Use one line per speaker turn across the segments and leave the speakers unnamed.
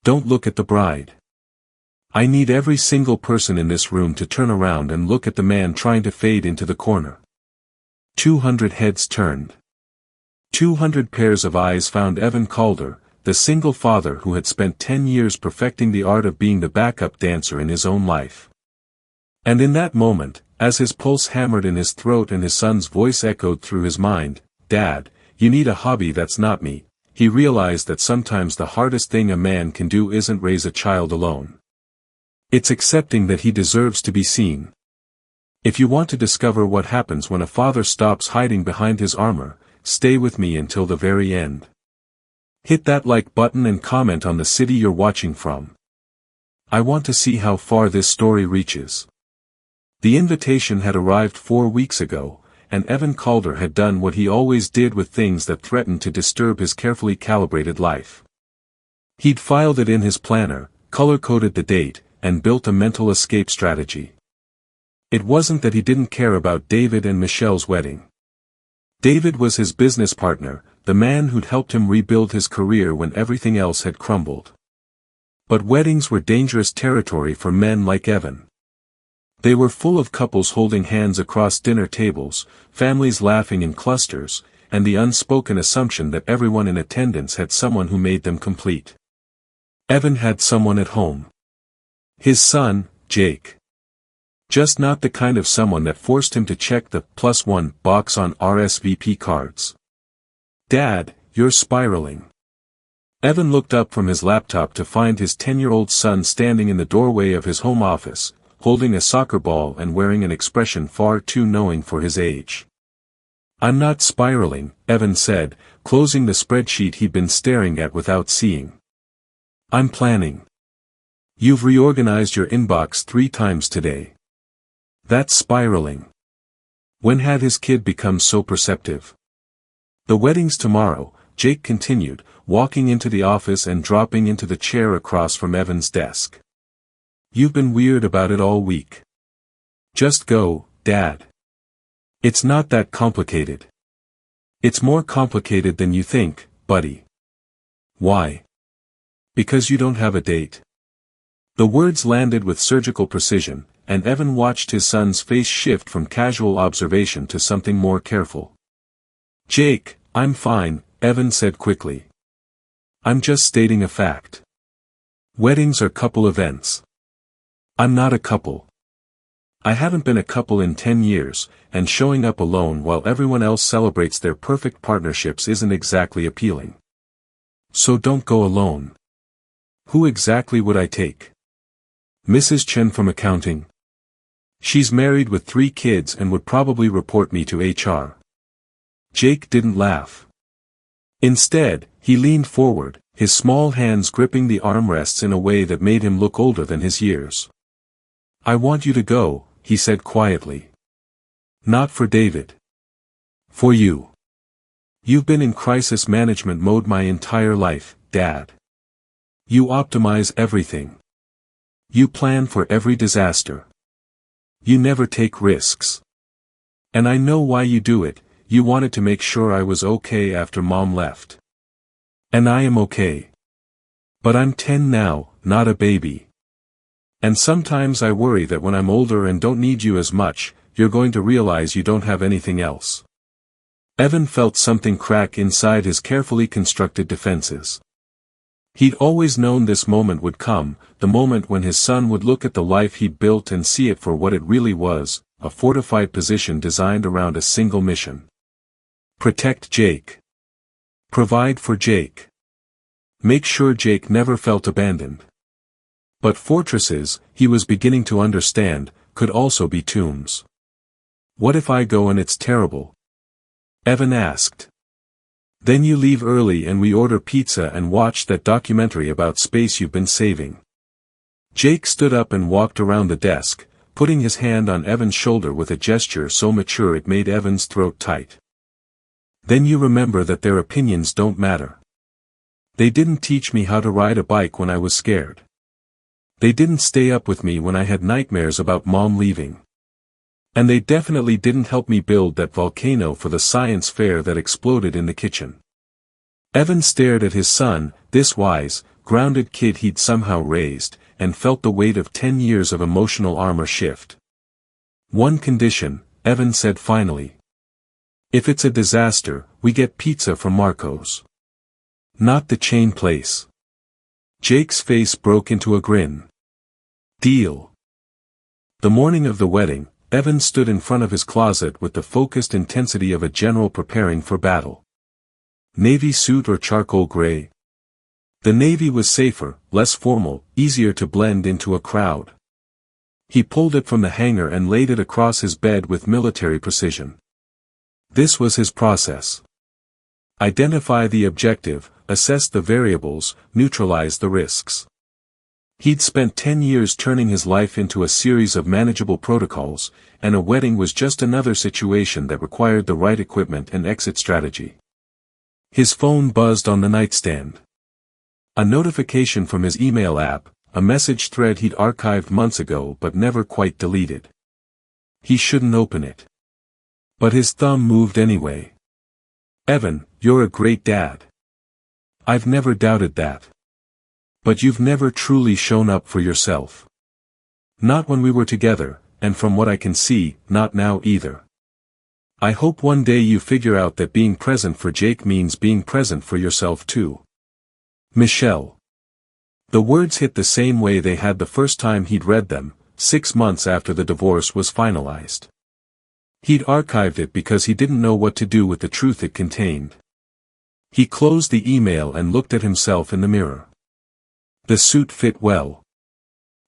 Don't look at the bride. I need every single person in this room to turn around and look at the man trying to fade into the corner. 200 heads turned. 200 pairs of eyes found Evan Calder, the single father who had spent 10 years perfecting the art of being the backup dancer in his own life. And in that moment, as his pulse hammered in his throat and his son's voice echoed through his mind, "Dad, you need a hobby that's not me," he realized that sometimes the hardest thing a man can do isn't raise a child alone. It's accepting that he deserves to be seen. If you want to discover what happens when a father stops hiding behind his armor, stay with me until the very end. Hit that like button and comment on the city you're watching from. I want to see how far this story reaches. The invitation had arrived 4 weeks ago, and Evan Calder had done what he always did with things that threatened to disturb his carefully calibrated life. He'd filed it in his planner, color-coded the date, and built a mental escape strategy. It wasn't that he didn't care about David and Michelle's wedding. David was his business partner, the man who'd helped him rebuild his career when everything else had crumbled. But weddings were dangerous territory for men like Evan. They were full of couples holding hands across dinner tables, families laughing in clusters, and the unspoken assumption that everyone in attendance had someone who made them complete. Evan had someone at home. His son, Jake. Just not the kind of someone that forced him to check the +1 box on RSVP cards. "Dad, you're spiraling." Evan looked up from his laptop to find his 10-year-old son standing in the doorway of his home office, holding a soccer ball and wearing an expression far too knowing for his age. "I'm not spiraling," Evan said, closing the spreadsheet he'd been staring at without seeing. "I'm planning. You've reorganized your inbox 3 times today. That's spiraling." When had his kid become so perceptive? "The wedding's tomorrow," Jake continued, walking into the office and dropping into the chair across from Evan's desk. "You've been weird about it all week. Just go, Dad. It's not that complicated. It's more complicated than you think, buddy." "Why?" "Because you don't have a date." The words landed with surgical precision, and Evan watched his son's face shift from casual observation to something more careful. "Jake, I'm fine," Evan said quickly. "I'm just stating a fact. Weddings are couple events. I'm not a couple. I haven't been a couple in 10 years, and showing up alone while everyone else celebrates their perfect partnerships isn't exactly appealing. So don't go alone." "Who exactly would I take?" "Mrs. Chen from accounting. She's married with 3 kids and would probably report me to HR." Jake didn't laugh. Instead, he leaned forward, his small hands gripping the armrests in a way that made him look older than his years. "I want you to go," he said quietly. "Not for David. For you. You've been in crisis management mode my entire life, Dad. You optimize everything. You plan for every disaster. You never take risks. And I know why you do it. You wanted to make sure I was okay after Mom left. And I am okay. But I'm 10 now, not a baby. And sometimes I worry that when I'm older and don't need you as much, you're going to realize you don't have anything else." Evan felt something crack inside his carefully constructed defenses. He'd always known this moment would come, the moment when his son would look at the life he'd built and see it for what it really was, a fortified position designed around a single mission. Protect Jake. Provide for Jake. Make sure Jake never felt abandoned. But fortresses, he was beginning to understand, could also be tombs. "What if I go and it's terrible?" Evan asked. "Then you leave early and we order pizza and watch that documentary about space you've been saving." Jake stood up and walked around the desk, putting his hand on Evan's shoulder with a gesture so mature it made Evan's throat tight. "Then you remember that their opinions don't matter. They didn't teach me how to ride a bike when I was scared. They didn't stay up with me when I had nightmares about Mom leaving. And they definitely didn't help me build that volcano for the science fair that exploded in the kitchen." Evan stared at his son, this wise, grounded kid he'd somehow raised, and felt the weight of 10 years of emotional armor shift. "One condition," Evan said finally. "If it's a disaster, we get pizza from Marco's. Not the chain place." Jake's face broke into a grin. "Deal." The morning of the wedding, Evan stood in front of his closet with the focused intensity of a general preparing for battle. Navy suit or charcoal gray? The navy was safer, less formal, easier to blend into a crowd. He pulled it from the hanger and laid it across his bed with military precision. This was his process. Identify the objective, assess the variables, neutralize the risks. He'd spent 10 years turning his life into a series of manageable protocols, and a wedding was just another situation that required the right equipment and exit strategy. His phone buzzed on the nightstand. A notification from his email app, a message thread he'd archived months ago but never quite deleted. He shouldn't open it. But his thumb moved anyway. "Evan, you're a great dad. I've never doubted that. But you've never truly shown up for yourself. Not when we were together, and from what I can see, not now either. I hope one day you figure out that being present for Jake means being present for yourself too. Michelle." The words hit the same way they had the first time he'd read them, 6 months after the divorce was finalized. He'd archived it because he didn't know what to do with the truth it contained. He closed the email and looked at himself in the mirror. The suit fit well.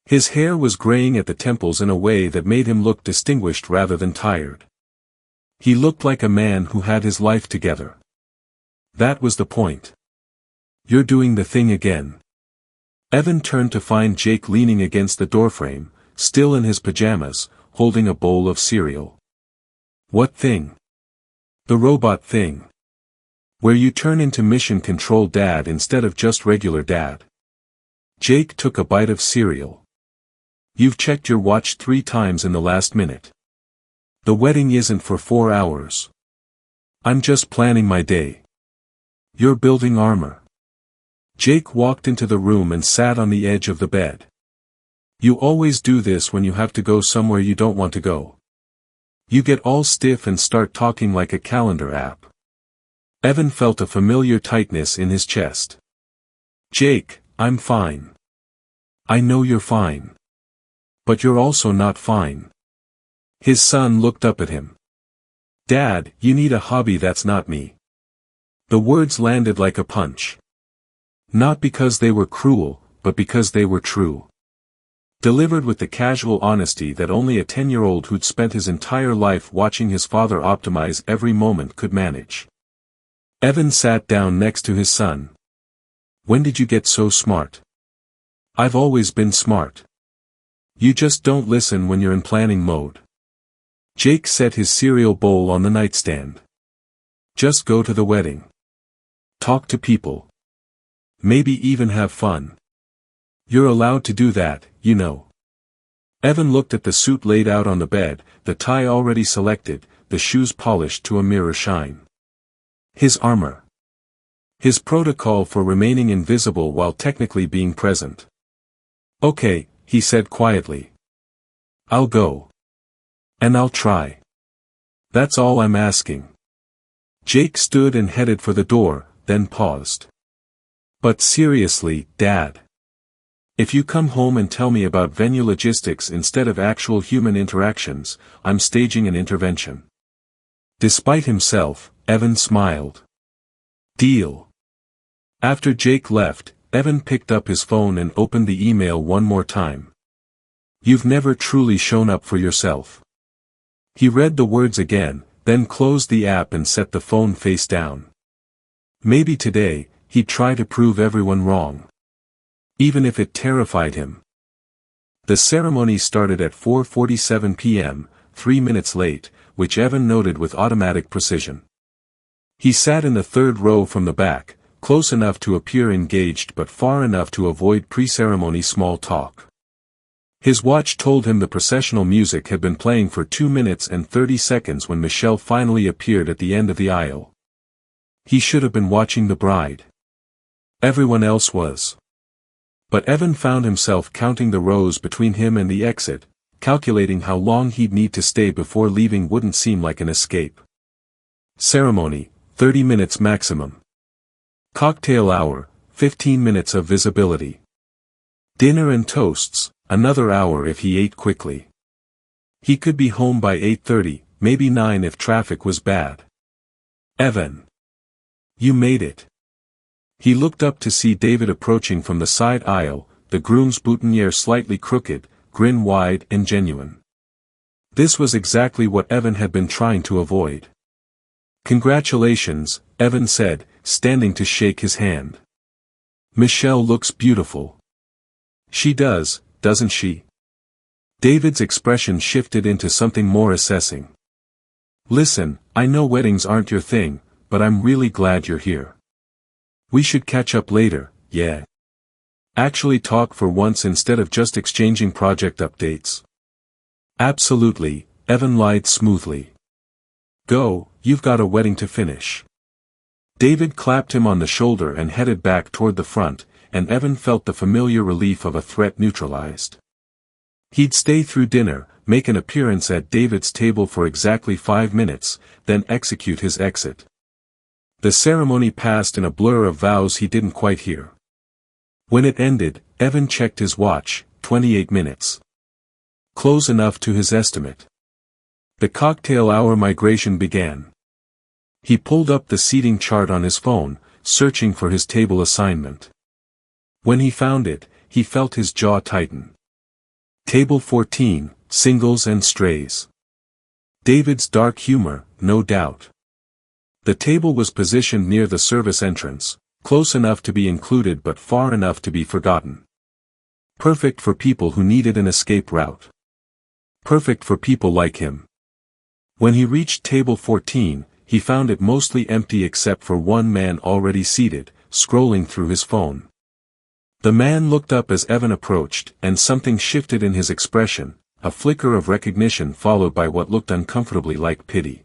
His hair was graying at the temples in a way that made him look distinguished rather than tired. He looked like a man who had his life together. That was the point. "You're doing the thing again." Evan turned to find Jake leaning against the doorframe, still in his pajamas, holding a bowl of cereal. "What thing?" "The robot thing. Where you turn into mission control dad instead of just regular dad." Jake took a bite of cereal. "You've checked your watch 3 times in the last minute. The wedding isn't for 4 hours. I'm just planning my day. You're building armor." Jake walked into the room and sat on the edge of the bed. "You always do this when you have to go somewhere you don't want to go. You get all stiff and start talking like a calendar app." Evan felt a familiar tightness in his chest. "Jake, I'm fine." "I know you're fine. But you're also not fine." His son looked up at him. "Dad, you need a hobby that's not me." The words landed like a punch. Not because they were cruel, but because they were true. Delivered with the casual honesty that only a 10-year-old who'd spent his entire life watching his father optimize every moment could manage. Evan sat down next to his son. "When did you get so smart?" "I've always been smart. You just don't listen when you're in planning mode." Jake set his cereal bowl on the nightstand. "Just go to the wedding. Talk to people. Maybe even have fun. You're allowed to do that, you know." Evan looked at the suit laid out on the bed, the tie already selected, the shoes polished to a mirror shine. His armor. His protocol for remaining invisible while technically being present. "Okay," he said quietly. "I'll go. And I'll try. That's all I'm asking." Jake stood and headed for the door, then paused. "But seriously, Dad. If you come home and tell me about venue logistics instead of actual human interactions, I'm staging an intervention." Despite himself, Evan smiled. "Deal." After Jake left, Evan picked up his phone and opened the email one more time. "You've never truly shown up for yourself." He read the words again, then closed the app and set the phone face down. Maybe today, he'd try to prove everyone wrong. Even if it terrified him. The ceremony started at 4:47 p.m., 3 minutes late, which Evan noted with automatic precision. He sat in the third row from the back, close enough to appear engaged but far enough to avoid pre-ceremony small talk. His watch told him the processional music had been playing for 2 minutes and 30 seconds when Michelle finally appeared at the end of the aisle. He should have been watching the bride. Everyone else was. But Evan found himself counting the rows between him and the exit, calculating how long he'd need to stay before leaving wouldn't seem like an escape. Ceremony, 30 minutes maximum. Cocktail hour, 15 minutes of visibility. Dinner and toasts, another hour if he ate quickly. He could be home by 8:30, maybe 9 if traffic was bad. Evan. You made it. He looked up to see David approaching from the side aisle, the groom's boutonniere slightly crooked, grin wide and genuine. This was exactly what Evan had been trying to avoid. Congratulations, Evan said, standing to shake his hand. Michelle looks beautiful. She does, doesn't she? David's expression shifted into something more assessing. Listen, I know weddings aren't your thing, but I'm really glad you're here. We should catch up later, yeah. Actually talk for once instead of just exchanging project updates. Absolutely, Evan lied smoothly. Go, you've got a wedding to finish. David clapped him on the shoulder and headed back toward the front, and Evan felt the familiar relief of a threat neutralized. He'd stay through dinner, make an appearance at David's table for exactly 5 minutes, then execute his exit. The ceremony passed in a blur of vows he didn't quite hear. When it ended, Evan checked his watch, 28 minutes. Close enough to his estimate. The cocktail hour migration began. He pulled up the seating chart on his phone, searching for his table assignment. When he found it, he felt his jaw tighten. Table 14, singles and strays. David's dark humor, no doubt. The table was positioned near the service entrance, close enough to be included but far enough to be forgotten. Perfect for people who needed an escape route. Perfect for people like him. When he reached table 14, he found it mostly empty except for one man already seated, scrolling through his phone. The man looked up as Evan approached, and something shifted in his expression, a flicker of recognition followed by what looked uncomfortably like pity.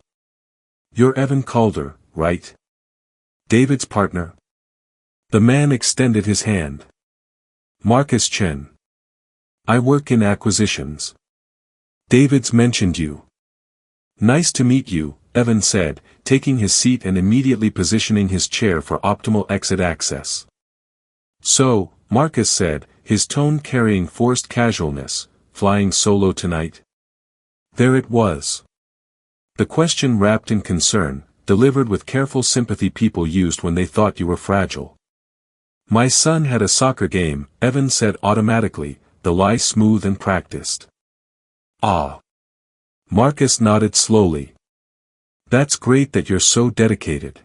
You're Evan Calder, right? David's partner? The man extended his hand. Marcus Chen. I work in acquisitions. David's mentioned you. Nice to meet you, Evan said, taking his seat and immediately positioning his chair for optimal exit access. So, Marcus said, his tone carrying forced casualness, flying solo tonight? There it was. The question wrapped in concern, delivered with careful sympathy people used when they thought you were fragile. My son had a soccer game, Evan said automatically, the lie smooth and practiced. Ah. Marcus nodded slowly. That's great that you're so dedicated.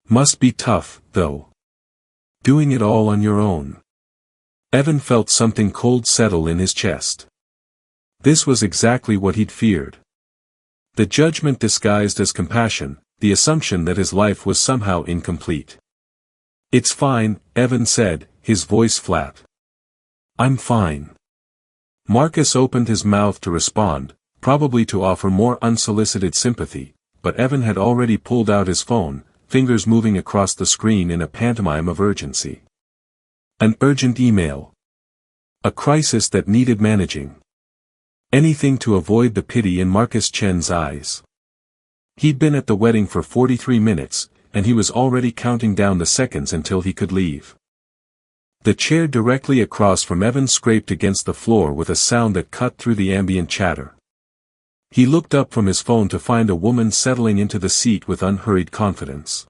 Must be tough, though. Doing it all on your own. Evan felt something cold settle in his chest. This was exactly what he'd feared. The judgment disguised as compassion, the assumption that his life was somehow incomplete. It's fine, Evan said, his voice flat. I'm fine. Marcus opened his mouth to respond, probably to offer more unsolicited sympathy, but Evan had already pulled out his phone, fingers moving across the screen in a pantomime of urgency. An urgent email. A crisis that needed managing. Anything to avoid the pity in Marcus Chen's eyes. He'd been at the wedding for 43 minutes, and he was already counting down the seconds until he could leave. The chair directly across from Evan scraped against the floor with a sound that cut through the ambient chatter. He looked up from his phone to find a woman settling into the seat with unhurried confidence.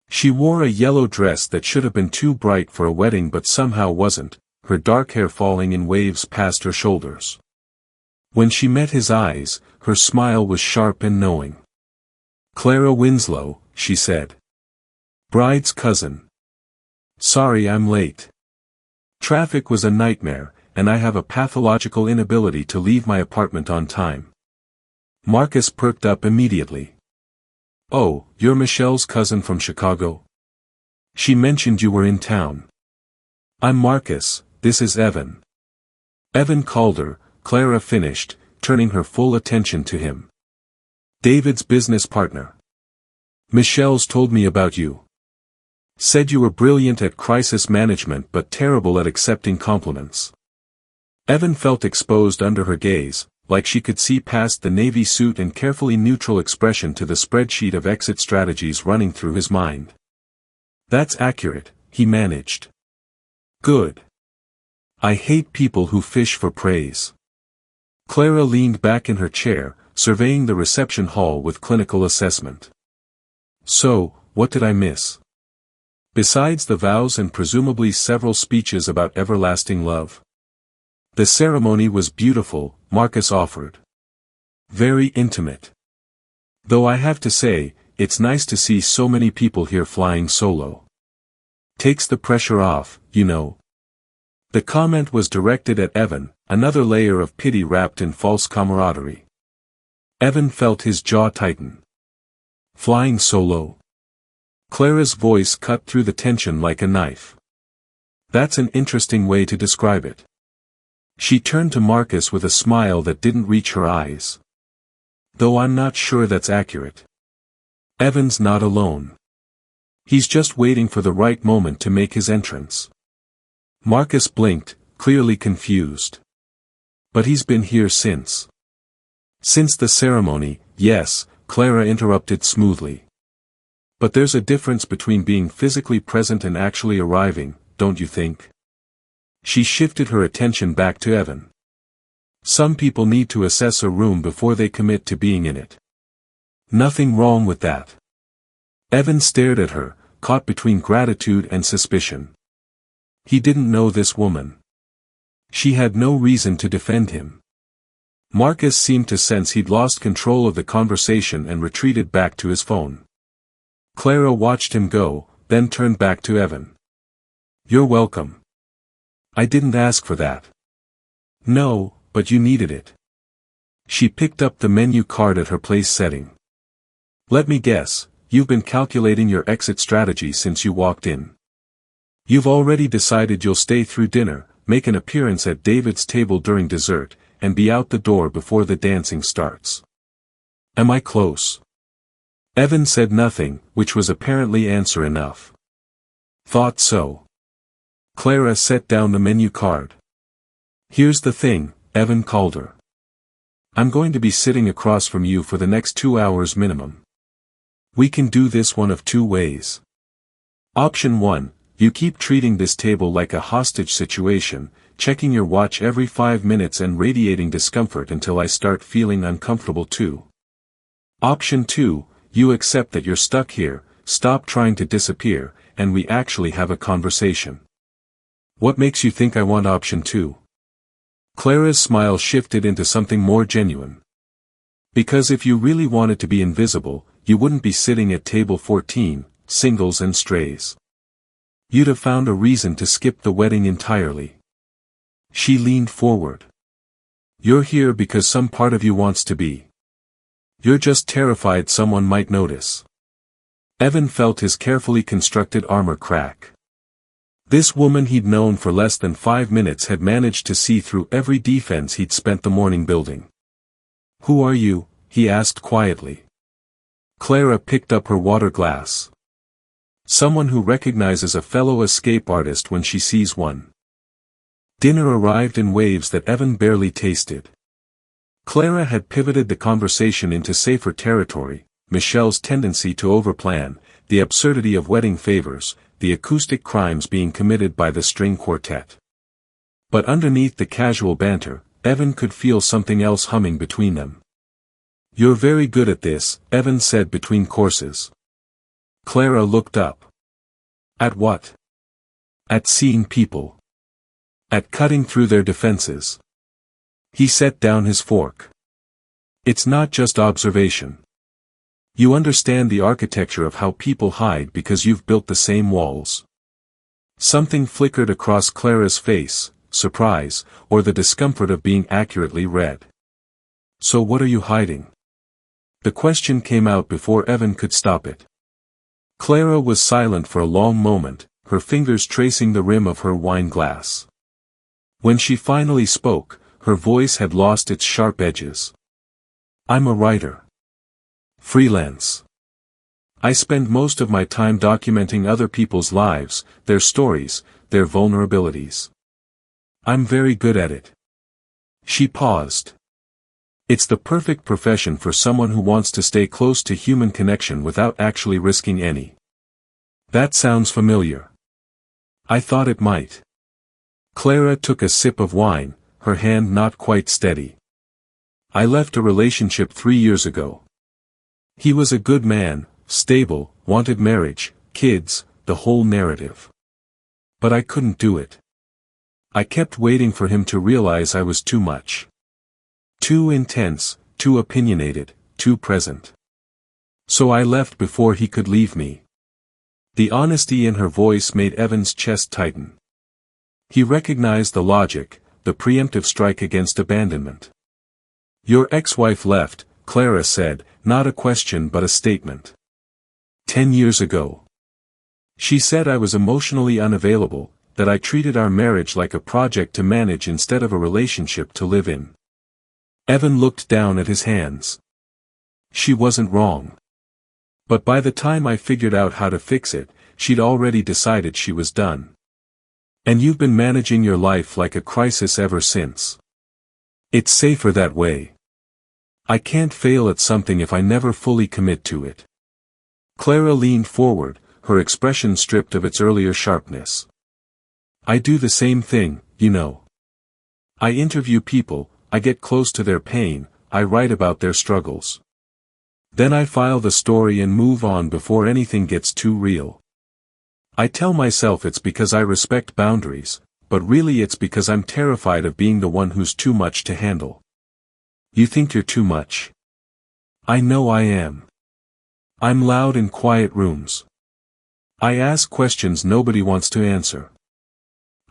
She wore a yellow dress that should have been too bright for a wedding but somehow wasn't, her dark hair falling in waves past her shoulders. When she met his eyes, her smile was sharp and knowing. Clara Winslow, she said. Bride's cousin. Sorry I'm late. Traffic was a nightmare, and I have a pathological inability to leave my apartment on time. Marcus perked up immediately. Oh, you're Michelle's cousin from Chicago? She mentioned you were in town. I'm Marcus, this is Evan. Evan Calder, Clara finished, turning her full attention to him. David's business partner. Michelle's told me about you. Said you were brilliant at crisis management but terrible at accepting compliments. Evan felt exposed under her gaze, like she could see past the navy suit and carefully neutral expression to the spreadsheet of exit strategies running through his mind. That's accurate, he managed. Good. I hate people who fish for praise. Clara leaned back in her chair, surveying the reception hall with clinical assessment. So, what did I miss? Besides the vows and presumably several speeches about everlasting love. The ceremony was beautiful, Marcus offered. Very intimate. Though I have to say, it's nice to see so many people here flying solo. Takes the pressure off, you know. The comment was directed at Evan, another layer of pity wrapped in false camaraderie. Evan felt his jaw tighten. Flying solo? Clara's voice cut through the tension like a knife. That's an interesting way to describe it. She turned to Marcus with a smile that didn't reach her eyes. Though I'm not sure that's accurate. Evan's not alone. He's just waiting for the right moment to make his entrance. Marcus blinked, clearly confused. But he's been here since. Since the ceremony, yes, Clara interrupted smoothly. But there's a difference between being physically present and actually arriving, don't you think? She shifted her attention back to Evan. Some people need to assess a room before they commit to being in it. Nothing wrong with that. Evan stared at her, caught between gratitude and suspicion. He didn't know this woman. She had no reason to defend him. Marcus seemed to sense he'd lost control of the conversation and retreated back to his phone. Clara watched him go, then turned back to Evan. You're welcome. I didn't ask for that. No, but you needed it. She picked up the menu card at her place setting. Let me guess, you've been calculating your exit strategy since you walked in. You've already decided you'll stay through dinner, make an appearance at David's table during dessert, and be out the door before the dancing starts. Am I close? Evan said nothing, which was apparently answer enough. Thought so. Clara set down the menu card. Here's the thing, Evan called her. I'm going to be sitting across from you for the next 2 hours minimum. We can do this one of two ways. Option 1, you keep treating this table like a hostage situation, checking your watch every 5 minutes and radiating discomfort until I start feeling uncomfortable too. Option 2, you accept that you're stuck here, stop trying to disappear, and we actually have a conversation. What makes you think I want option 2? Clara's smile shifted into something more genuine. Because if you really wanted to be invisible, you wouldn't be sitting at table 14, singles and strays. You'd have found a reason to skip the wedding entirely. She leaned forward. You're here because some part of you wants to be. You're just terrified someone might notice. Evan felt his carefully constructed armor crack. This woman he'd known for less than 5 minutes had managed to see through every defense he'd spent the morning building. Who are you? He asked quietly. Clara picked up her water glass. Someone who recognizes a fellow escape artist when she sees one. Dinner arrived in waves that Evan barely tasted. Clara had pivoted the conversation into safer territory, Michelle's tendency to overplan, the absurdity of wedding favors, the acoustic crimes being committed by the string quartet. But underneath the casual banter, Evan could feel something else humming between them. You're very good at this, Evan said between courses. Clara looked up. At what? At seeing people. At cutting through their defenses. He set down his fork. It's not just observation. You understand the architecture of how people hide because you've built the same walls. Something flickered across Clara's face, surprise, or the discomfort of being accurately read. So what are you hiding? The question came out before Evan could stop it. Clara was silent for a long moment, her fingers tracing the rim of her wine glass. When she finally spoke, her voice had lost its sharp edges. I'm a writer. Freelance. I spend most of my time documenting other people's lives, their stories, their vulnerabilities. I'm very good at it. She paused. It's the perfect profession for someone who wants to stay close to human connection without actually risking any. That sounds familiar. I thought it might. Clara took a sip of wine, her hand not quite steady. I left a relationship 3 years ago. He was a good man, stable, wanted marriage, kids, the whole narrative. But I couldn't do it. I kept waiting for him to realize I was too much. Too intense, too opinionated, too present. So I left before he could leave me. The honesty in her voice made Evan's chest tighten. He recognized the logic, the preemptive strike against abandonment. Your ex-wife left, Clara said, not a question but a statement. 10 years ago. She said I was emotionally unavailable, that I treated our marriage like a project to manage instead of a relationship to live in. Evan looked down at his hands. She wasn't wrong. But by the time I figured out how to fix it, she'd already decided she was done. And you've been managing your life like a crisis ever since. It's safer that way. I can't fail at something if I never fully commit to it. Clara leaned forward, her expression stripped of its earlier sharpness. I do the same thing, you know. I interview people, I get close to their pain, I write about their struggles. Then I file the story and move on before anything gets too real. I tell myself it's because I respect boundaries, but really it's because I'm terrified of being the one who's too much to handle. You think you're too much? I know I am. I'm loud in quiet rooms. I ask questions nobody wants to answer.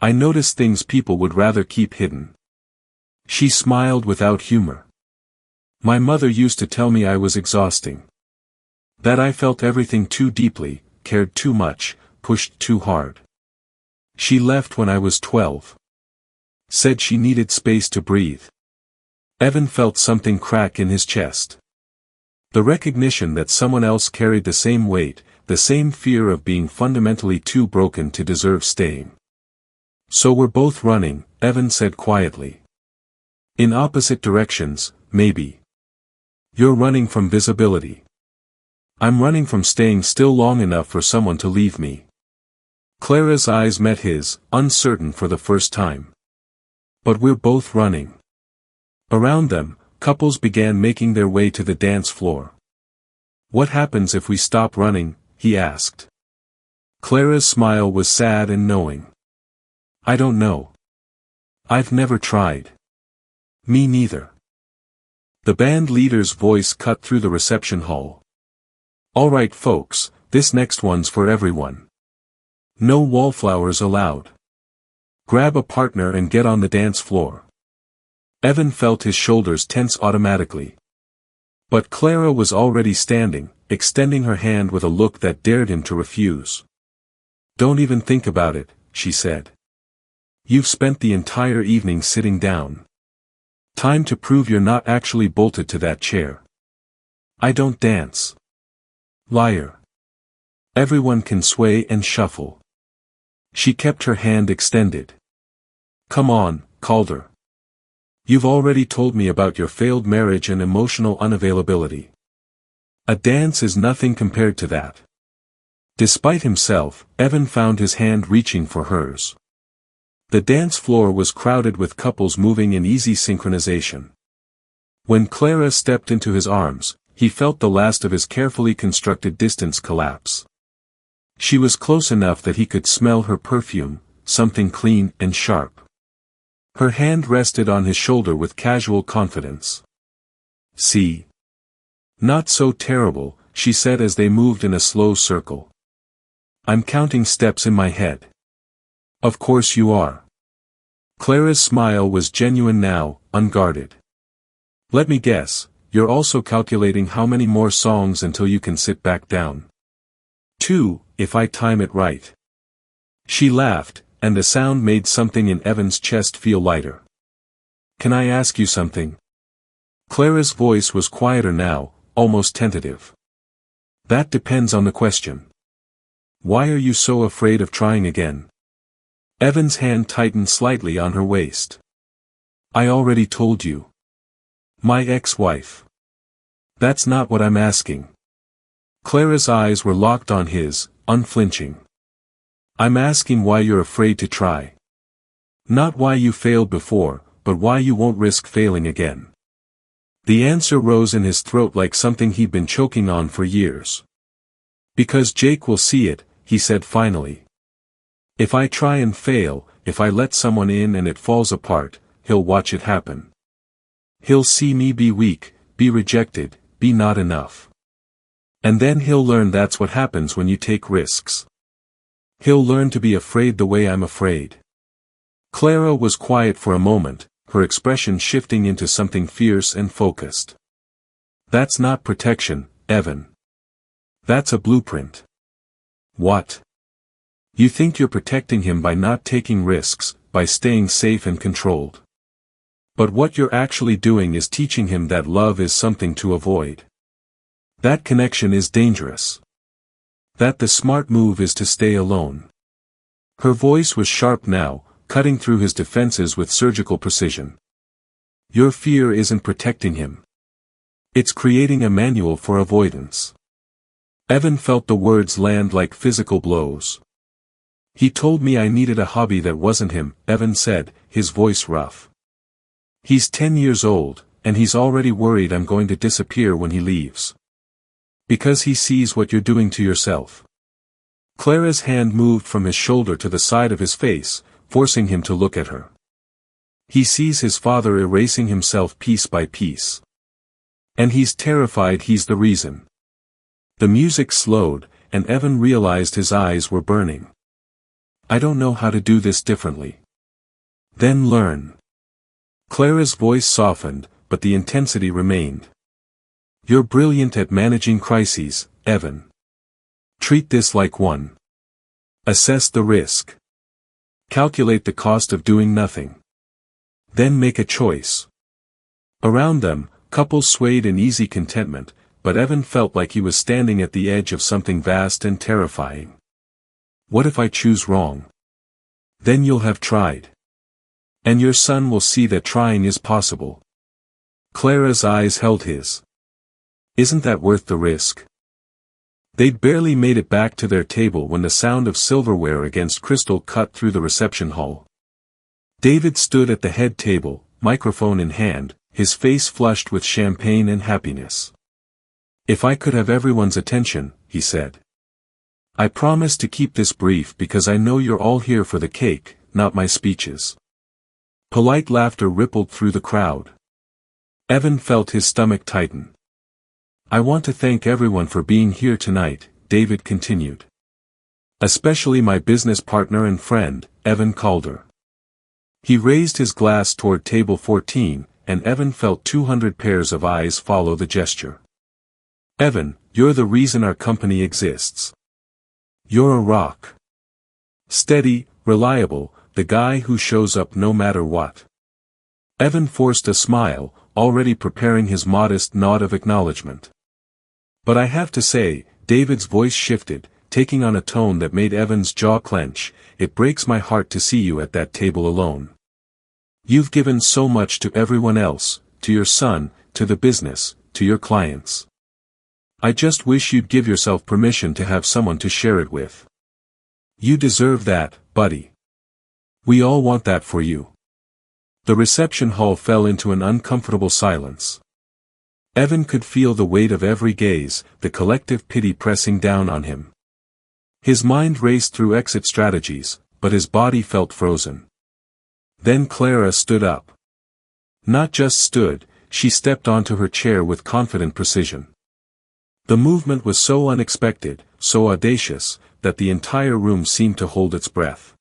I notice things people would rather keep hidden. She smiled without humor. My mother used to tell me I was exhausting. That I felt everything too deeply, cared too much, pushed too hard. She left when I was 12. Said she needed space to breathe. Evan felt something crack in his chest. The recognition that someone else carried the same weight, the same fear of being fundamentally too broken to deserve staying. So we're both running, Evan said quietly. In opposite directions, maybe. You're running from visibility. I'm running from staying still long enough for someone to leave me. Clara's eyes met his, uncertain for the first time. But we're both running. Around them, couples began making their way to the dance floor. What happens if we stop running? He asked. Clara's smile was sad and knowing. I don't know. I've never tried. Me neither. The band leader's voice cut through the reception hall. All right folks, this next one's for everyone. No wallflowers allowed. Grab a partner and get on the dance floor. Evan felt his shoulders tense automatically. But Clara was already standing, extending her hand with a look that dared him to refuse. Don't even think about it, she said. You've spent the entire evening sitting down. Time to prove you're not actually bolted to that chair. I don't dance. Liar. Everyone can sway and shuffle. She kept her hand extended. Come on, Calder. You've already told me about your failed marriage and emotional unavailability. A dance is nothing compared to that. Despite himself, Evan found his hand reaching for hers. The dance floor was crowded with couples moving in easy synchronization. When Clara stepped into his arms, he felt the last of his carefully constructed distance collapse. She was close enough that he could smell her perfume, something clean and sharp. Her hand rested on his shoulder with casual confidence. See? Not so terrible, she said as they moved in a slow circle. I'm counting steps in my head. Of course you are. Clara's smile was genuine now, unguarded. Let me guess, you're also calculating how many more songs until you can sit back down. 2, if I time it right. She laughed, and the sound made something in Evan's chest feel lighter. Can I ask you something? Clara's voice was quieter now, almost tentative. That depends on the question. Why are you so afraid of trying again? Evan's hand tightened slightly on her waist. I already told you. My ex-wife. That's not what I'm asking. Clara's eyes were locked on his, unflinching. I'm asking why you're afraid to try. Not why you failed before, but why you won't risk failing again. The answer rose in his throat like something he'd been choking on for years. Because Jake will see it, he said finally. If I try and fail, if I let someone in and it falls apart, he'll watch it happen. He'll see me be weak, be rejected, be not enough. And then he'll learn that's what happens when you take risks. He'll learn to be afraid the way I'm afraid. Clara was quiet for a moment, her expression shifting into something fierce and focused. That's not protection, Evan. That's a blueprint. What? You think you're protecting him by not taking risks, by staying safe and controlled. But what you're actually doing is teaching him that love is something to avoid. That connection is dangerous. That the smart move is to stay alone. Her voice was sharp now, cutting through his defenses with surgical precision. Your fear isn't protecting him. It's creating a manual for avoidance. Evan felt the words land like physical blows. He told me I needed a hobby that wasn't him, Evan said, his voice rough. He's 10 years old, and he's already worried I'm going to disappear when he leaves. Because he sees what you're doing to yourself. Clara's hand moved from his shoulder to the side of his face, forcing him to look at her. He sees his father erasing himself piece by piece. And he's terrified he's the reason. The music slowed, and Evan realized his eyes were burning. I don't know how to do this differently. Then learn. Clara's voice softened, but the intensity remained. You're brilliant at managing crises, Evan. Treat this like one. Assess the risk. Calculate the cost of doing nothing. Then make a choice. Around them, couples swayed in easy contentment, but Evan felt like he was standing at the edge of something vast and terrifying. What if I choose wrong? Then you'll have tried. And your son will see that trying is possible. Clara's eyes held his. Isn't that worth the risk? They'd barely made it back to their table when the sound of silverware against crystal cut through the reception hall. David stood at the head table, microphone in hand, his face flushed with champagne and happiness. If I could have everyone's attention, he said. I promise to keep this brief because I know you're all here for the cake, not my speeches. Polite laughter rippled through the crowd. Evan felt his stomach tighten. I want to thank everyone for being here tonight, David continued. Especially my business partner and friend, Evan Calder. He raised his glass toward table 14, and Evan felt 200 pairs of eyes follow the gesture. Evan, you're the reason our company exists. You're a rock. Steady, reliable, the guy who shows up no matter what. Evan forced a smile, already preparing his modest nod of acknowledgement. But I have to say, David's voice shifted, taking on a tone that made Evan's jaw clench, it breaks my heart to see you at that table alone. You've given so much to everyone else, to your son, to the business, to your clients. I just wish you'd give yourself permission to have someone to share it with. You deserve that, buddy. We all want that for you. The reception hall fell into an uncomfortable silence. Evan could feel the weight of every gaze, the collective pity pressing down on him. His mind raced through exit strategies, but his body felt frozen. Then Clara stood up. Not just stood, she stepped onto her chair with confident precision. The movement was so unexpected, so audacious, that the entire room seemed to hold its breath.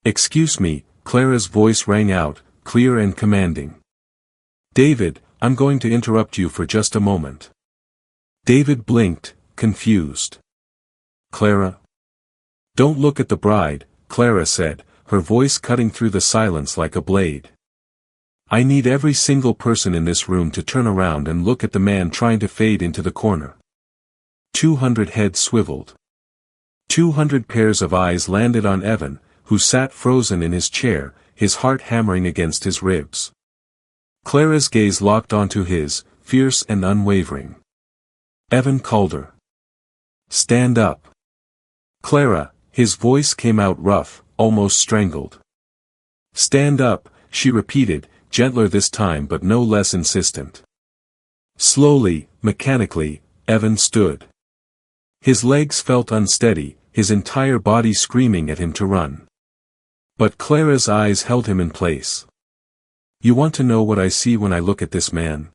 Excuse me, Clara's voice rang out, clear and commanding. David, I'm going to interrupt you for just a moment. David blinked, confused. Clara? Don't look at the bride, Clara said, her voice cutting through the silence like a blade. I need every single person in this room to turn around and look at the man trying to fade into the corner. 200 heads swiveled. 200 pairs of eyes landed on Evan, who sat frozen in his chair, his heart hammering against his ribs. Clara's gaze locked onto his, fierce and unwavering. Evan called her. "Stand up." "Clara," his voice came out rough, almost strangled. "Stand up," she repeated, gentler this time but no less insistent. Slowly, mechanically, Evan stood. His legs felt unsteady, his entire body screaming at him to run. But Clara's eyes held him in place. "You want to know what I see when I look at this man?"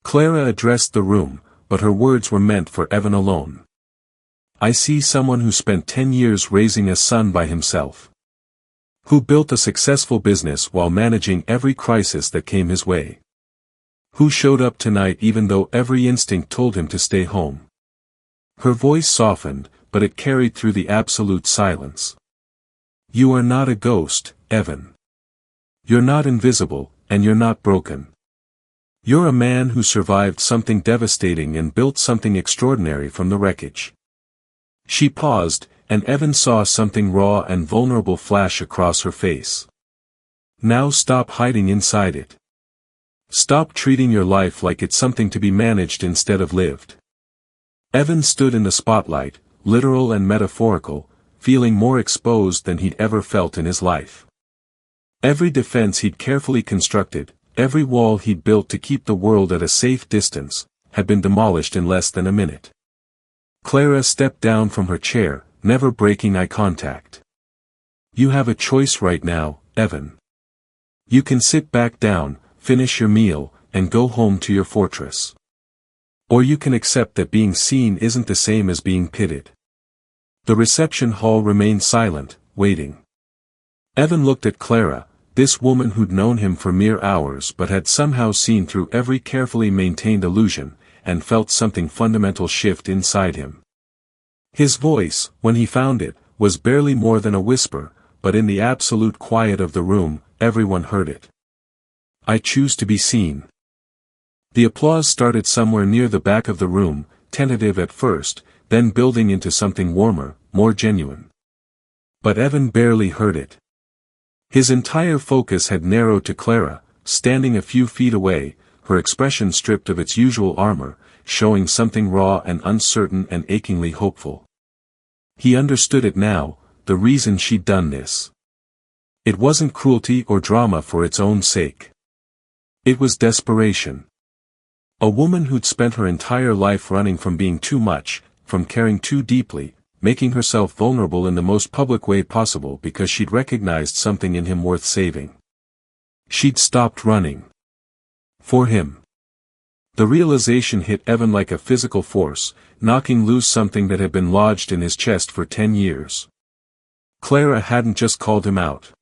Clara addressed the room, but her words were meant for Evan alone. "I see someone who spent 10 years raising a son by himself. Who built a successful business while managing every crisis that came his way. Who showed up tonight even though every instinct told him to stay home." Her voice softened, but it carried through the absolute silence. "You are not a ghost, Evan. You're not invisible, and you're not broken. You're a man who survived something devastating and built something extraordinary from the wreckage." She paused, and Evan saw something raw and vulnerable flash across her face. "Now stop hiding inside it. Stop treating your life like it's something to be managed instead of lived." Evan stood in the spotlight, literal and metaphorical, feeling more exposed than he'd ever felt in his life. Every defense he'd carefully constructed, every wall he'd built to keep the world at a safe distance, had been demolished in less than a minute. Clara stepped down from her chair, never breaking eye contact. "You have a choice right now, Evan. You can sit back down, finish your meal, and go home to your fortress. Or you can accept that being seen isn't the same as being pitied." The reception hall remained silent, waiting. Evan looked at Clara, this woman who'd known him for mere hours but had somehow seen through every carefully maintained illusion, and felt something fundamental shift inside him. His voice, when he found it, was barely more than a whisper, but in the absolute quiet of the room, everyone heard it. "I choose to be seen." The applause started somewhere near the back of the room, tentative at first, then building into something warmer, more genuine. But Evan barely heard it. His entire focus had narrowed to Clara, standing a few feet away, her expression stripped of its usual armor, showing something raw and uncertain and achingly hopeful. He understood it now, the reason she'd done this. It wasn't cruelty or drama for its own sake. It was desperation. A woman who'd spent her entire life running from being too much, from caring too deeply, making herself vulnerable in the most public way possible because she'd recognized something in him worth saving. She'd stopped running. For him. The realization hit Evan like a physical force, knocking loose something that had been lodged in his chest for 10 years. Clara hadn't just called him out.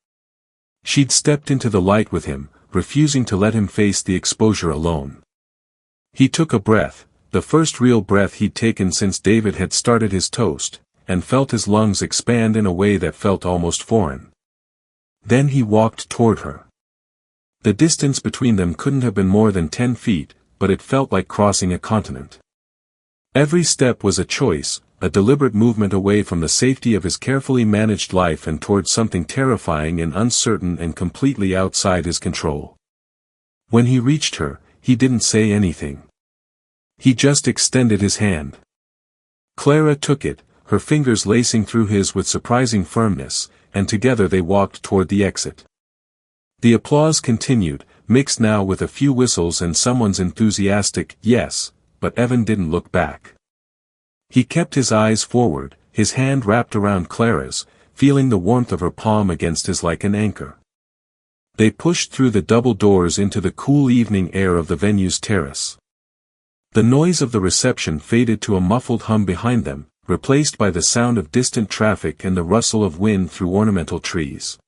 She'd stepped into the light with him, refusing to let him face the exposure alone. He took a breath, the first real breath he'd taken since David had started his toast, and felt his lungs expand in a way that felt almost foreign. Then he walked toward her. The distance between them couldn't have been more than 10 feet, but it felt like crossing a continent. Every step was a choice, a deliberate movement away from the safety of his carefully managed life and towards something terrifying and uncertain and completely outside his control. When he reached her, he didn't say anything. He just extended his hand. Clara took it, her fingers lacing through his with surprising firmness, and together they walked toward the exit. The applause continued, mixed now with a few whistles and someone's enthusiastic yes, but Evan didn't look back. He kept his eyes forward, his hand wrapped around Clara's, feeling the warmth of her palm against his like an anchor. They pushed through the double doors into the cool evening air of the venue's terrace. The noise of the reception faded to a muffled hum behind them, replaced by the sound of distant traffic and the rustle of wind through ornamental trees.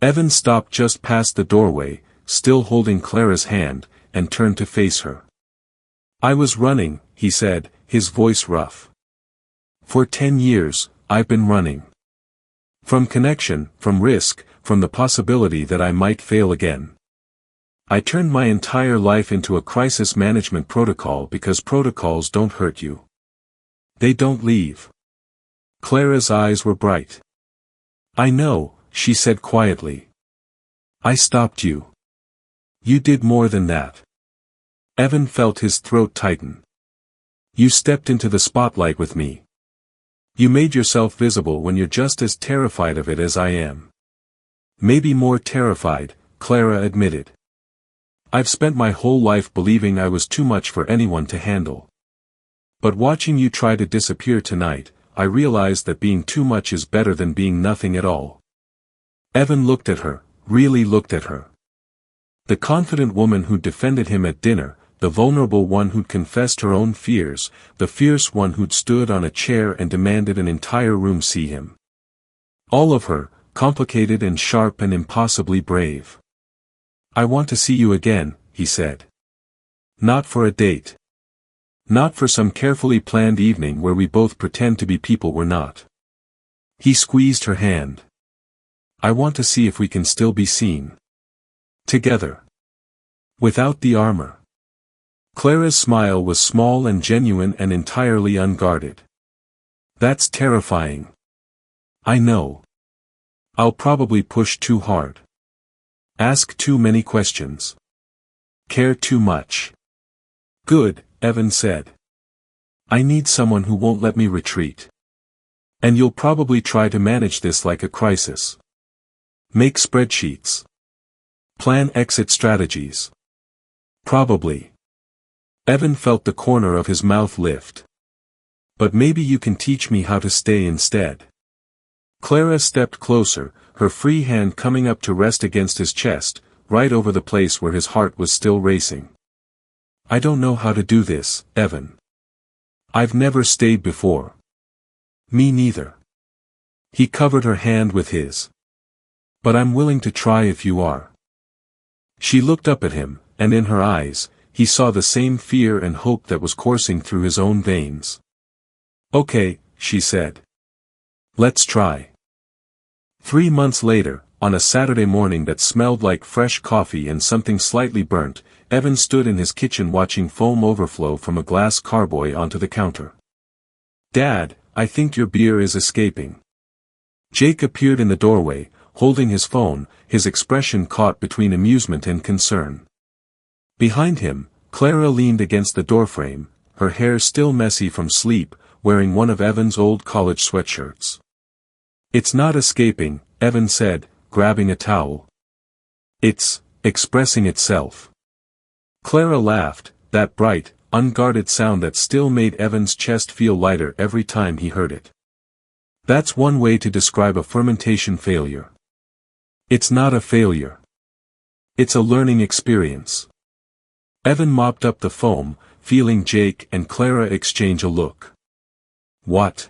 Evan stopped just past the doorway, still holding Clara's hand, and turned to face her. "I was running," he said, his voice rough. "For 10 years, I've been running. From connection, from risk, from the possibility that I might fail again. I turned my entire life into a crisis management protocol because protocols don't hurt you. They don't leave. Clara's eyes were bright. I know, she said quietly. I stopped you. You did more than that. Evan felt his throat tighten. You stepped into the spotlight with me. You made yourself visible when you're just as terrified of it as I am. Maybe more terrified, Clara admitted. I've spent my whole life believing I was too much for anyone to handle. But watching you try to disappear tonight, I realized that being too much is better than being nothing at all. Evan looked at her, really looked at her. The confident woman who'd defended him at dinner, the vulnerable one who'd confessed her own fears, the fierce one who'd stood on a chair and demanded an entire room see him. All of her, complicated and sharp and impossibly brave. I want to see you again, he said. Not for a date. Not for some carefully planned evening where we both pretend to be people we're not. He squeezed her hand. I want to see if we can still be seen. Together. Without the armor. Clara's smile was small and genuine and entirely unguarded. That's terrifying. I know. I'll probably push too hard. Ask too many questions. Care too much. Good, Evan said. I need someone who won't let me retreat. And you'll probably try to manage this like a crisis. Make spreadsheets. Plan exit strategies. Probably. Evan felt the corner of his mouth lift. But maybe you can teach me how to stay instead. Clara stepped closer, her free hand coming up to rest against his chest, right over the place where his heart was still racing. I don't know how to do this, Evan. I've never stayed before. Me neither. He covered her hand with his. But I'm willing to try if you are. She looked up at him, and in her eyes, he saw the same fear and hope that was coursing through his own veins. Okay, she said. Let's try. 3 months later, on a Saturday morning that smelled like fresh coffee and something slightly burnt, Evan stood in his kitchen watching foam overflow from a glass carboy onto the counter. Dad, I think your beer is escaping. Jake appeared in the doorway, holding his phone, his expression caught between amusement and concern. Behind him, Clara leaned against the doorframe, her hair still messy from sleep, wearing one of Evan's old college sweatshirts. It's not escaping, Evan said, grabbing a towel. It's expressing itself. Clara laughed, that bright, unguarded sound that still made Evan's chest feel lighter every time he heard it. That's one way to describe a fermentation failure. It's not a failure. It's a learning experience. Evan mopped up the foam, feeling Jake and Clara exchange a look. What?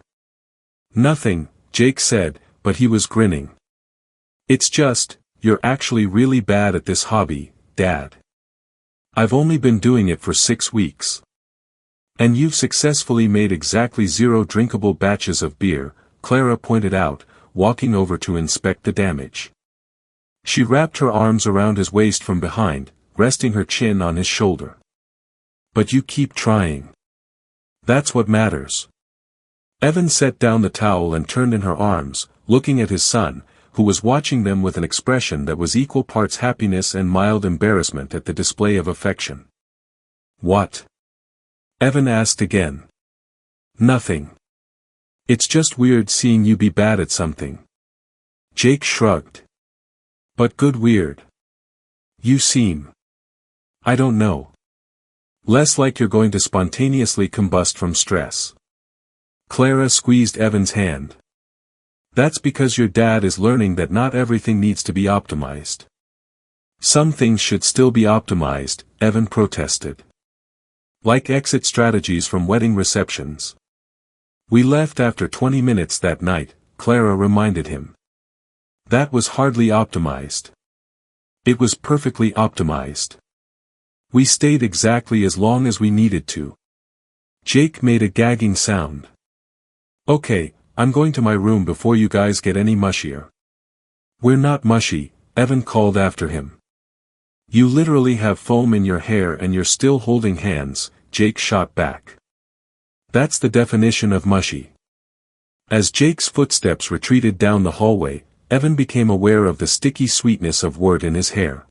Nothing, Jake said, but he was grinning. It's just, you're actually really bad at this hobby, Dad. I've only been doing it for 6 weeks. And you've successfully made exactly 0 drinkable batches of beer, Clara pointed out, walking over to inspect the damage. She wrapped her arms around his waist from behind, resting her chin on his shoulder. But you keep trying. That's what matters. Evan set down the towel and turned in her arms, looking at his son, who was watching them with an expression that was equal parts happiness and mild embarrassment at the display of affection. What? Evan asked again. Nothing. It's just weird seeing you be bad at something. Jake shrugged. But good weird. You seem. I don't know. Less like you're going to spontaneously combust from stress. Clara squeezed Evan's hand. That's because your dad is learning that not everything needs to be optimized. Some things should still be optimized, Evan protested. Like exit strategies from wedding receptions. We left after 20 minutes that night, Clara reminded him. That was hardly optimized. It was perfectly optimized. We stayed exactly as long as we needed to. Jake made a gagging sound. Okay, I'm going to my room before you guys get any mushier. We're not mushy, Evan called after him. You literally have foam in your hair and you're still holding hands, Jake shot back. That's the definition of mushy. As Jake's footsteps retreated down the hallway, Evan became aware of the sticky sweetness of wort in his hair.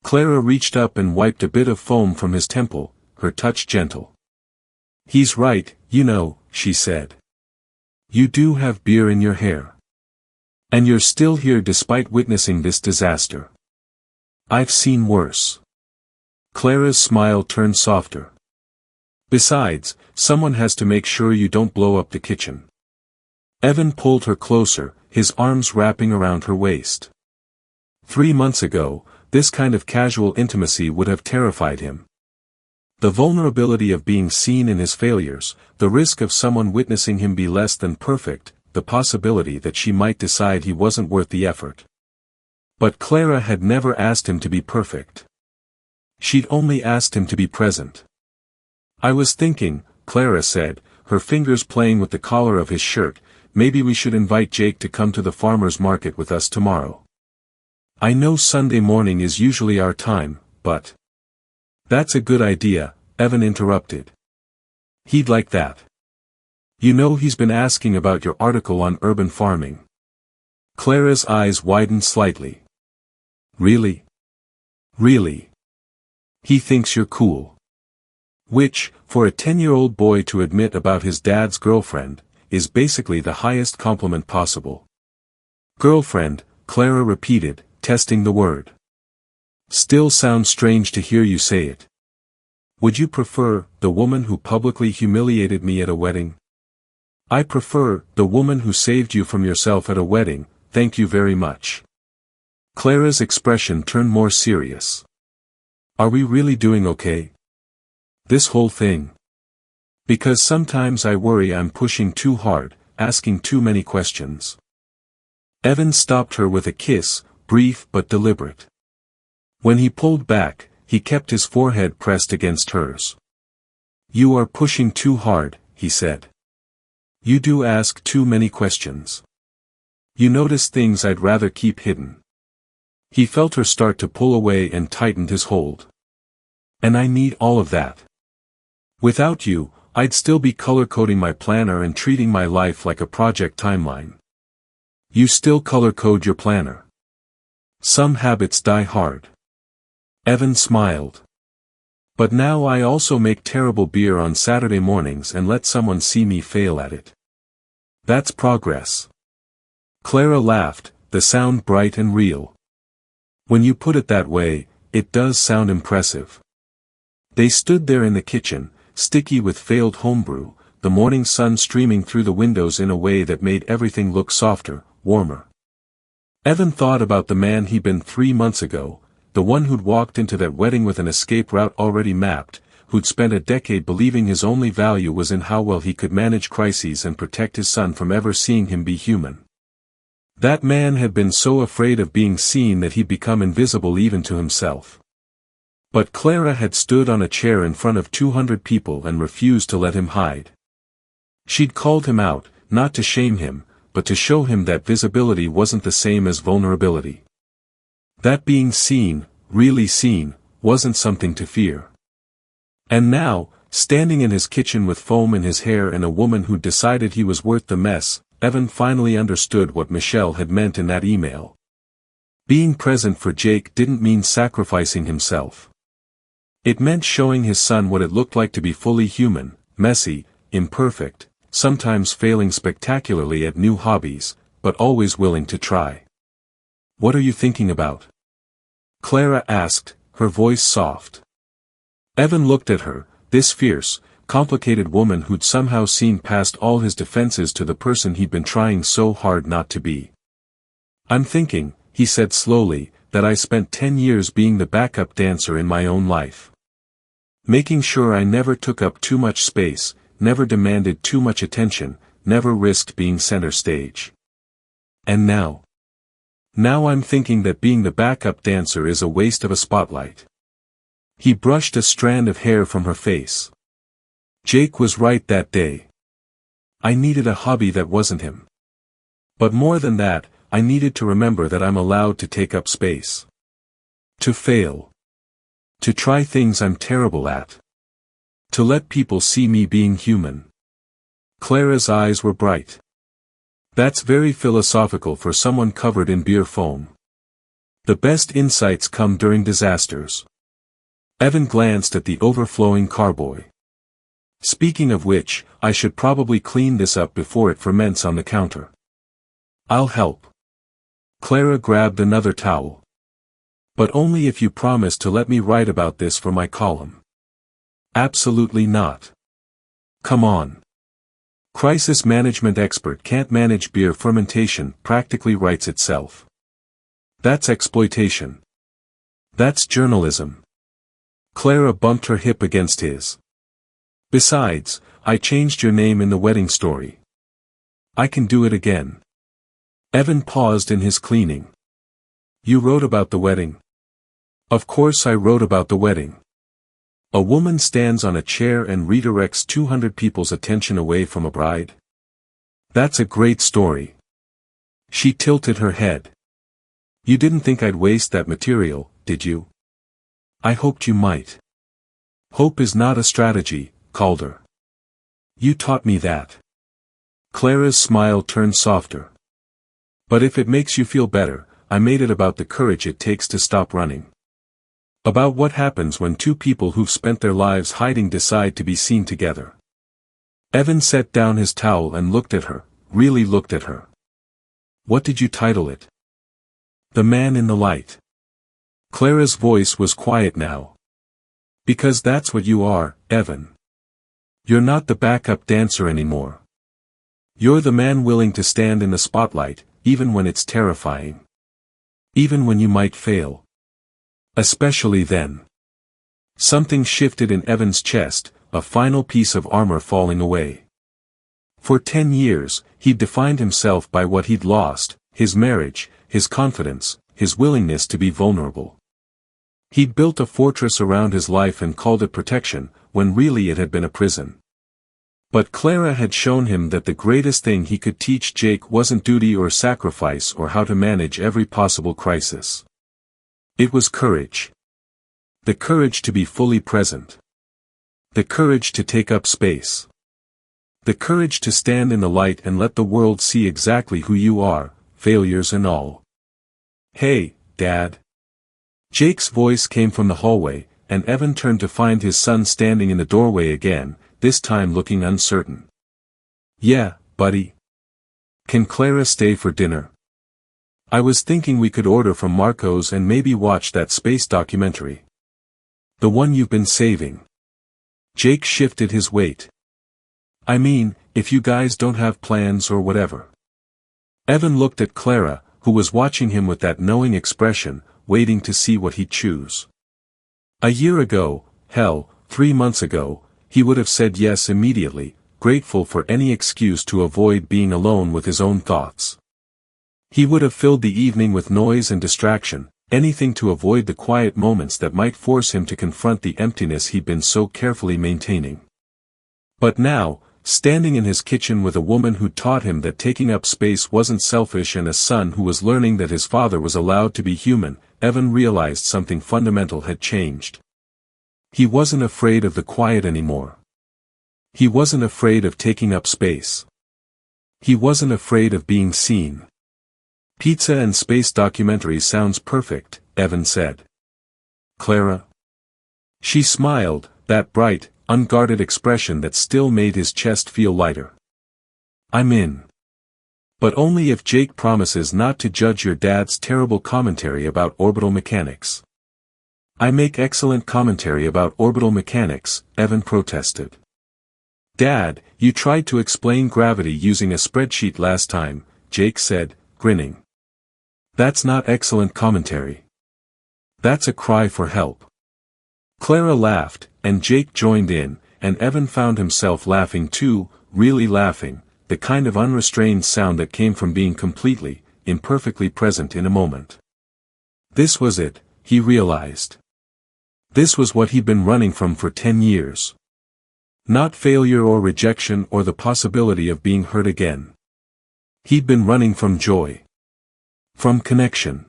Clara reached up and wiped a bit of foam from his temple, her touch gentle. "He's right, you know," she said. "You do have beer in your hair. And you're still here despite witnessing this disaster. I've seen worse." Clara's smile turned softer. "Besides, someone has to make sure you don't blow up the kitchen." Evan pulled her closer, his arms wrapping around her waist. 3 months ago, this kind of casual intimacy would have terrified him. The vulnerability of being seen in his failures, the risk of someone witnessing him be less than perfect, the possibility that she might decide he wasn't worth the effort. But Clara had never asked him to be perfect. She'd only asked him to be present. "I was thinking," Clara said, her fingers playing with the collar of his shirt, "maybe we should invite Jake to come to the farmer's market with us tomorrow. I know Sunday morning is usually our time, but—" "That's a good idea," Evan interrupted. "He'd like that. You know he's been asking about your article on urban farming." Clara's eyes widened slightly. "Really? Really? He thinks you're cool." Which, for a 10-year-old boy to admit about his dad's girlfriend, is basically the highest compliment possible. "Girlfriend," Clara repeated, testing the word. "Still sounds strange to hear you say it. Would you prefer the woman who publicly humiliated me at a wedding?" "I prefer the woman who saved you from yourself at a wedding, thank you very much." Clara's expression turned more serious. "Are we really doing okay? This whole thing? Because sometimes I worry I'm pushing too hard, asking too many questions." Evan stopped her with a kiss, brief but deliberate. When he pulled back, he kept his forehead pressed against hers. "You are pushing too hard," he said. "You do ask too many questions. You notice things I'd rather keep hidden." He felt her start to pull away and tightened his hold. "And I need all of that. Without you, I'd still be color-coding my planner and treating my life like a project timeline." "You still color-code your planner. Some habits die hard." Evan smiled. "But now I also make terrible beer on Saturday mornings and let someone see me fail at it. That's progress." Clara laughed, the sound bright and real. "When you put it that way, it does sound impressive." They stood there in the kitchen, sticky with failed homebrew, the morning sun streaming through the windows in a way that made everything look softer, warmer. Evan thought about the man he'd been 3 months ago, the one who'd walked into that wedding with an escape route already mapped, who'd spent a decade believing his only value was in how well he could manage crises and protect his son from ever seeing him be human. That man had been so afraid of being seen that he'd become invisible even to himself. But Clara had stood on a chair in front of 200 people and refused to let him hide. She'd called him out, not to shame him, but to show him that visibility wasn't the same as vulnerability. That being seen, really seen, wasn't something to fear. And now, standing in his kitchen with foam in his hair and a woman who'd decided he was worth the mess, Evan finally understood what Michelle had meant in that email. Being present for Jake didn't mean sacrificing himself. It meant showing his son what it looked like to be fully human, messy, imperfect, sometimes failing spectacularly at new hobbies, but always willing to try. "What are you thinking about?" Clara asked, her voice soft. Evan looked at her, this fierce, complicated woman who'd somehow seen past all his defenses to the person he'd been trying so hard not to be. "I'm thinking," he said slowly, "that I spent 10 years being the backup dancer in my own life. Making sure I never took up too much space, never demanded too much attention, never risked being center stage. And now I'm thinking that being the backup dancer is a waste of a spotlight." He brushed a strand of hair from her face. "Jake was right that day. I needed a hobby that wasn't him. But more than that, I needed to remember that I'm allowed to take up space. To fail. To try things I'm terrible at. To let people see me being human. Clara's eyes were bright. That's very philosophical for someone covered in beer foam. The best insights come during disasters. Evan glanced at the overflowing carboy. Speaking of which, I should probably clean this up before it ferments on the counter. I'll help. Clara grabbed another towel. But only if you promise to let me write about this for my column. Absolutely not. Come on. Crisis management expert can't manage beer fermentation practically writes itself. That's exploitation. That's journalism. Clara bumped her hip against his. Besides, I changed your name in the wedding story. I can do it again. Evan paused in his cleaning. You wrote about the wedding? Of course I wrote about the wedding. A woman stands on a chair and redirects 200 people's attention away from a bride? That's a great story. She tilted her head. You didn't think I'd waste that material, did you? I hoped you might. Hope is not a strategy, Calder. You taught me that. Clara's smile turned softer. But if it makes you feel better, I made it about the courage it takes to stop running. About what happens when two people who've spent their lives hiding decide to be seen together. Evan set down his towel and looked at her, really looked at her. What did you title it? The Man in the Light. Clara's voice was quiet now. Because that's what you are, Evan. You're not the backup dancer anymore. You're the man willing to stand in the spotlight, even when it's terrifying. Even when you might fail. Especially then. Something shifted in Evan's chest, a final piece of armor falling away. For 10 years, he'd defined himself by what he'd lost, his marriage, his confidence, his willingness to be vulnerable. He'd built a fortress around his life and called it protection, when really it had been a prison. But Clara had shown him that the greatest thing he could teach Jake wasn't duty or sacrifice or how to manage every possible crisis. It was courage. The courage to be fully present. The courage to take up space. The courage to stand in the light and let the world see exactly who you are, failures and all. Hey, Dad. Jake's voice came from the hallway, and Evan turned to find his son standing in the doorway again, this time looking uncertain. Yeah, buddy. Can Clara stay for dinner? I was thinking we could order from Marco's and maybe watch that space documentary. The one you've been saving. Jake shifted his weight. I mean, if you guys don't have plans or whatever. Evan looked at Clara, who was watching him with that knowing expression, waiting to see what he'd choose. A year ago, hell, 3 months ago, he would have said yes immediately, grateful for any excuse to avoid being alone with his own thoughts. He would have filled the evening with noise and distraction, anything to avoid the quiet moments that might force him to confront the emptiness he'd been so carefully maintaining. But now, standing in his kitchen with a woman who taught him that taking up space wasn't selfish and a son who was learning that his father was allowed to be human, Evan realized something fundamental had changed. He wasn't afraid of the quiet anymore. He wasn't afraid of taking up space. He wasn't afraid of being seen. Pizza and space documentary sounds perfect, Evan said. Clara? She smiled, that bright, unguarded expression that still made his chest feel lighter. I'm in. But only if Jake promises not to judge your dad's terrible commentary about orbital mechanics. I make excellent commentary about orbital mechanics, Evan protested. Dad, you tried to explain gravity using a spreadsheet last time, Jake said, grinning. That's not excellent commentary. That's a cry for help. Clara laughed, and Jake joined in, and Evan found himself laughing too, really laughing, the kind of unrestrained sound that came from being completely, imperfectly present in a moment. This was it, he realized. This was what he'd been running from for 10 years. Not failure or rejection or the possibility of being hurt again. He'd been running from joy. From connection.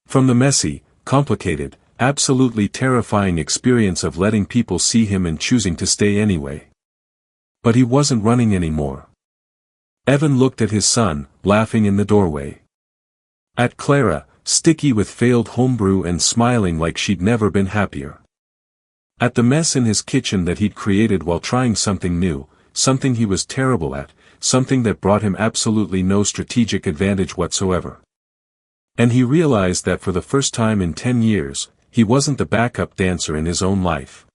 From the messy, complicated, absolutely terrifying experience of letting people see him and choosing to stay anyway. But he wasn't running anymore. Evan looked at his son, laughing in the doorway. At Clara, sticky with failed homebrew and smiling like she'd never been happier. At the mess in his kitchen that he'd created while trying something new, something he was terrible at, something that brought him absolutely no strategic advantage whatsoever. And he realized that for the first time in 10 years, he wasn't the backup dancer in his own life.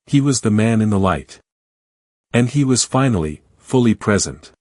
He was the man in the light. And he was finally, fully present.